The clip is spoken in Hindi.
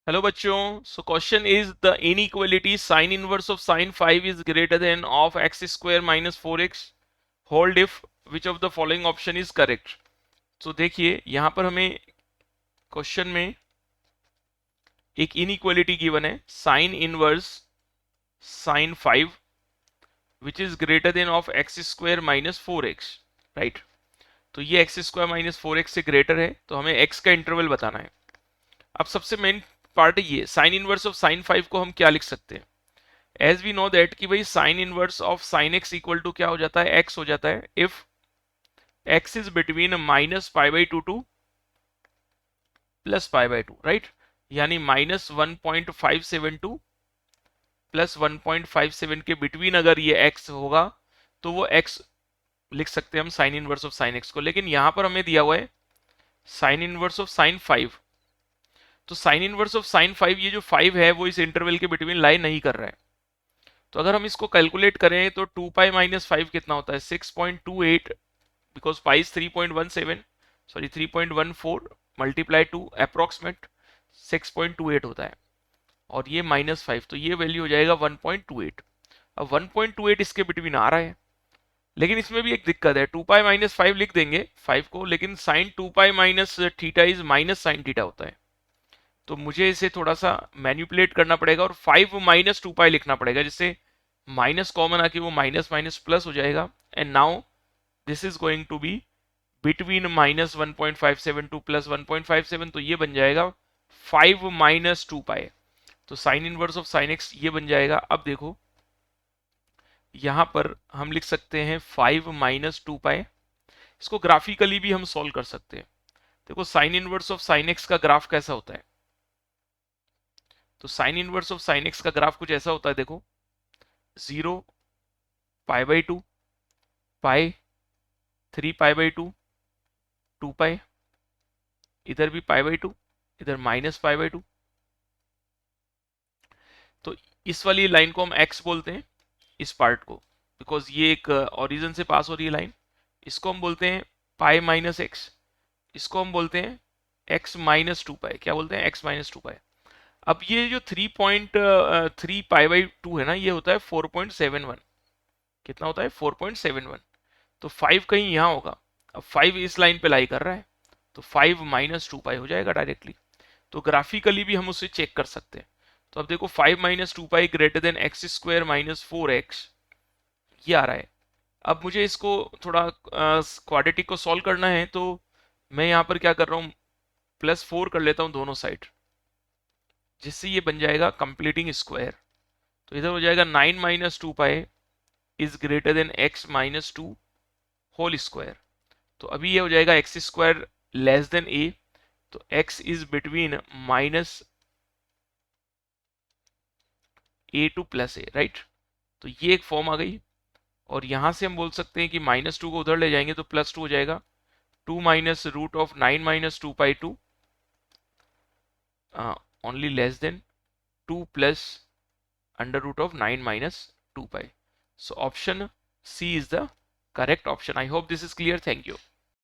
हेलो बच्चों, so question is the inequality sign inverse of sign 5 is greater then of x square minus 4x hold if which of the following option is correct. तो देखिए यहां पर हमें क्वेश्चन में एक इनइक्वालिटी गिवन है sine inverse sine 5 which is greater then of x square minus 4x, right. तो ये एक्स स्क्वायर माइनस 4x से ग्रेटर है, तो हमें x का इंटरवल बताना है। अब सबसे मेन पार्ट ये साइन इनवर्स ऑफ साइन 5 को हम क्या लिख सकते हैं। एज वी नो दैट कि भाई sine inverse of sine x equal to क्या हो जाता है, एक्स हो जाता है if x is between minus pi by two to plus pi by two, right. यानी माइनस 1.572 प्लस 1.57 के बिटवीन अगर ये एक्स होगा तो वो एक्स लिख सकते हैं हम sign inverse of sine x को। लेकिन यहां पर हमें दिया हुआ है साइन इनवर्स ऑफ साइन 5, तो साइन इनवर्स ऑफ साइन 5, ये जो 5 है वो इस इंटरवल के बिटवीन लाई नहीं कर रहा है। तो अगर हम इसको कैलकुलेट करें तो 2 पाई माइनस 5 कितना होता है, 6.28, because pi is 3.17, sorry 3.14 multiply two approximate 6.28 होता है, और ये माइनस 5, तो ये वैल्यू हो जाएगा 1.28। अब 1.28 इसके बिटवीन आ रहा है, लेकिन इसमें भी एक दिक्कत है, 2 पाई माइनस 5 लिख देंगे 5 को, लेकिन sine 2 pi minus theta is minus sine theta होता है। तो मुझे इसे थोड़ा सा मैनिपुलेट करना पड़ेगा और 5 माइनस 2 पाई लिखना पड़ेगा, जिससे माइनस कॉमन आके वो माइनस माइनस प्लस हो जाएगा। And now this is going to be between minus 1.572 plus 1.57, तो ये बन जाएगा 5 माइनस 2 पाई। तो sign inverse of sine x ये बन जाएगा। अब देखो यहां पर हम लिख सकते हैं 5 माइनस 2 पाई। इसको ग्राफिकली भी हम सॉल्व कर सकते हैं। देखो sign inverse of sine x का ग्राफ कैसा होता है, तो sign inverse of sine x का ग्राफ कुछ ऐसा होता है। देखो 0 pi by 2 pi, 3 pi by 2 2 पाई, इधर भी पाई बाई 2, इधर माइनस पाई बाई 2। तो इस वाली लाइन को हम x बोलते हैं, इस पार्ट को, बिकॉज ये एक ओरिजिन से पास हो रही है लाइन। इसको हम बोलते हैं पाई माइनस एक्स, इसको हम बोलते हैं x माइनस 2 पाई। क्या बोलते हैं, x माइनस 2 पाई। अब ये जो 3.3 पाई बाई 2 है ना, ये होता है 4.71। कितना होता है, 4.71। तो 5 कहीं यहाँ होगा। अब 5 इस लाइन पे लाई कर रहा है, तो 5 माइनस 2 पाई हो जाएगा डायरेक्टली। तो ग्राफिकली भी हम उसे चेक कर सकते हैं। तो अब देखो 5 minus 2 pi greater than x square minus 4x, ये आ रहा है। अब मुझे इसको थोड़ा क्वाड्रेटिक को सॉल्व करना है, तो मैं यहाँ पर क्या कर रहा हूँ, +4 कर लेता हूँ दोनों साइड, जिससे ये बन जाएगा कंप्लीटिंग स्क्वायर। तो इधर हो जाएगा 9 minus 2 pi is greater than x minus 2 whole square. तो अभी ये हो जाएगा x square less than a, तो x is between minus a to plus a, right. तो ये एक फॉर्म आ गई, और यहां से हम बोल सकते हैं कि -2 को उधर ले जाएंगे तो +2 हो जाएगा। 2 minus root of 9 minus 2 pi 2 only less than 2 plus under root of 9 minus 2 pi. So option C is the correct option. I hope this is clear. Thank you.